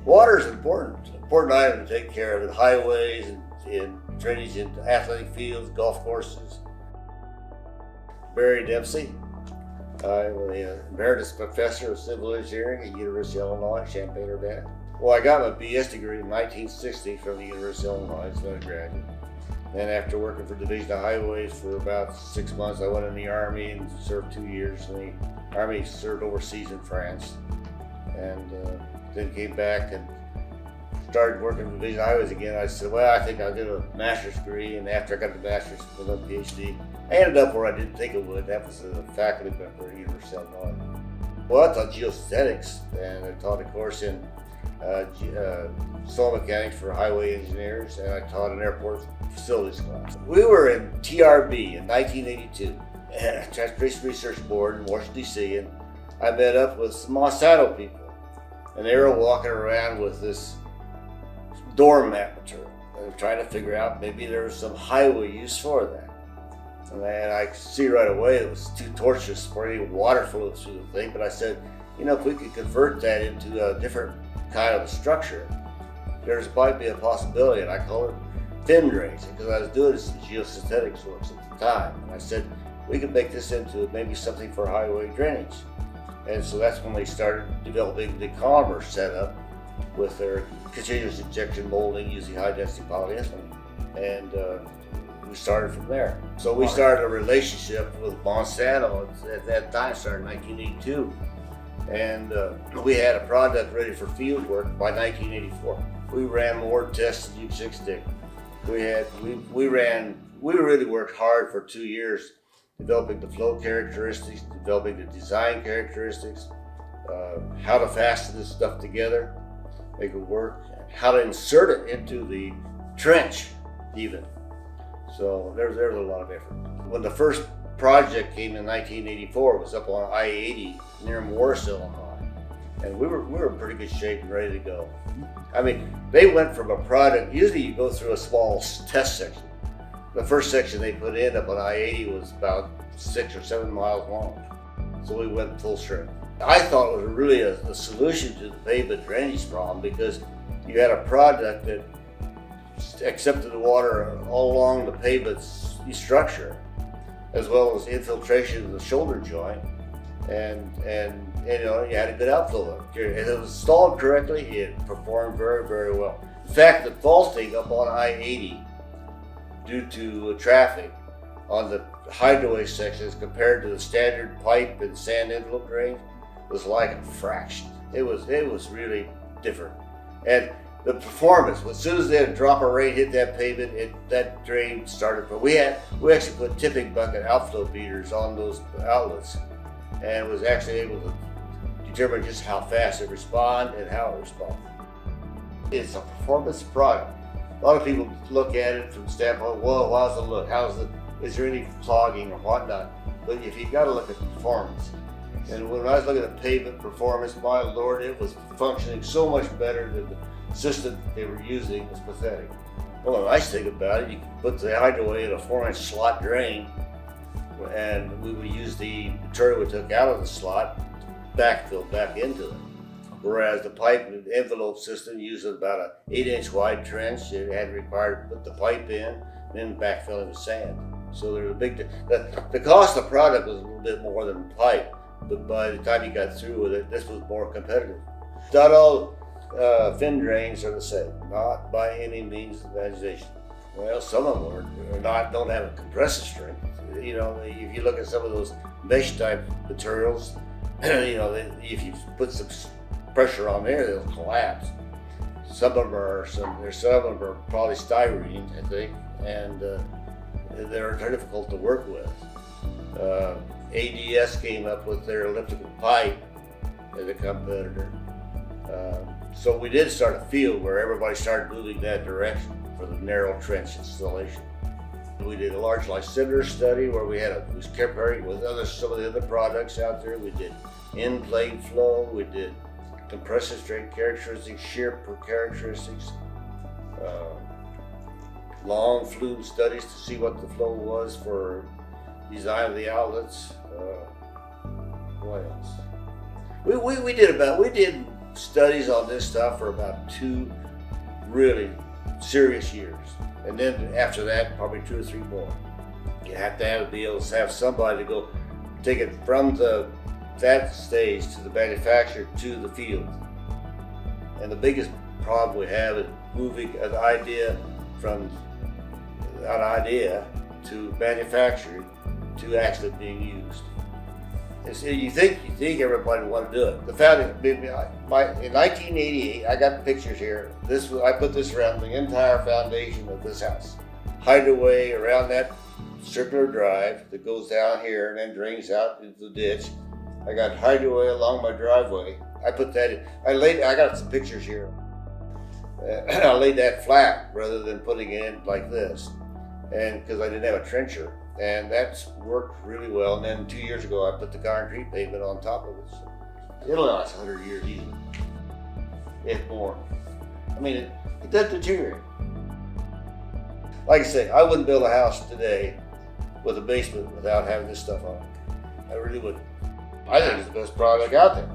Water is important item to take care of in highways and in drainage in athletic fields, golf courses. Dempsey. I'm an emeritus professor of civil engineering at University of Illinois, Champaign-Urbana. Well, I got my BS degree in 1960 from the University of Illinois as an undergraduate. Then after working for Division of Highways for about 6 months, I went in the Army and served 2 years in the Army, served overseas in France, and then came back and started working for Division of Highways again. I said, well, I think I'll get a master's degree, and after I got the master's, I got a PhD. I ended up where I didn't think it would. That was a faculty member at the University of Illinois. Well, I taught geosynthetics, and I taught a course in soil mechanics for highway engineers, and I taught an airport facilities class. We were in TRB in 1982, Transportation Research Board in Washington, D.C., and I met up with some Monsanto people, and they were walking around with this door map material. They were trying to figure out maybe there was some highway use for that. And I could see right away it was too tortuous for any water flow through the thing, but I said, if we could convert that into a different kind of a structure, there's might be a possibility, and I call it fin drains, because I was doing some geosynthetics works at the time, and I said, we could make this into maybe something for highway drainage. And so that's when they started developing the Commerce setup with their continuous injection molding using high-density polyethylene, and we started from there. So we started a relationship with Monsanto at that time, started in 1982, and we had a product ready for field work by 1984. We ran more tests than you can stick. We really worked hard for 2 years, developing the flow characteristics, developing the design characteristics, how to fasten this stuff together, make it work, and how to insert it into the trench even. So there's a lot of effort. When the first project came in 1984, it was up on I-80 near Morris, Illinois, and we were in pretty good shape and ready to go. I mean, they went from a product, usually you go through a small test section. The first section they put in up on I-80 was about 6 or 7 miles long. So we went full strength. I thought it was really a solution to the pavement drainage problem, because you had a product that accepted the water all along the pavement structure, as well as infiltration of the shoulder joint, and you had a good outflow. If it was installed correctly, it performed very, very well. In fact, the faulting up on I-80 due to traffic on the Hydraway sections compared to the standard pipe and sand envelope drain was like a fraction. It was really different. And the performance, as soon as that drop of rain hit that pavement, that drain started. But we actually put tipping bucket outflow beaters on those outlets, and was actually able to determine just how fast it responded and how it responded. It's a performance product. A lot of people look at it from the standpoint, well, how's it look? Is there any clogging or whatnot? But if you got to look at the performance, and when I was looking at pavement performance, my Lord, it was functioning so much better than the system they were using. Was pathetic. Well, the nice thing about it, you can put the Hydraway in a 4-inch slot drain, and we would use the material we took out of the slot to backfill back into it. Whereas the pipe and envelope system used about an 8-inch wide trench. It had required to put the pipe in and then backfill it with sand. So there's a big, the cost of the product was a little bit more than the pipe, but by the time you got through with it, this was more competitive. Not all fin drains are the same, not by any means of imagination. Well, some of them don't have a compressive strength. If you look at some of those mesh type materials, if you put some pressure on there, they'll collapse. Some of them are polystyrene, I think, and they're difficult to work with. ADS came up with their elliptical pipe as a competitor. So we did start a field where everybody started moving that direction for the narrow trench installation. We did a large lysimeter study where we was comparing with some of the other products out there. We did in-plane flow, we did compressive strength characteristics, shear characteristics, long flume studies to see what the flow was for design of the outlets. What else? We did studies on this stuff for about 2 really serious years. And then after that, probably 2 or 3 more. You have to be able to have somebody to go take it from that stage to the manufacturer to the field. And the biggest problem we have is moving an idea from an idea to manufacturing to actually being used. And so you think everybody would want to do it. The founding, in 1988, I got pictures here. I put this around the entire foundation of this house. Hydraway around that circular drive that goes down here and then drains out into the ditch. I got Hydraway along my driveway. I put that in. I got some pictures here. I laid that flat rather than putting it in like this, and because I didn't have a trencher, and that's worked really well. And then 2 years ago, I put the concrete pavement on top of it. So it'll last 100 years easily, if more. I mean, it doesn't deteriorate. Like I say, I wouldn't build a house today with a basement without having this stuff on it. I really wouldn't. I think it's the best product out there.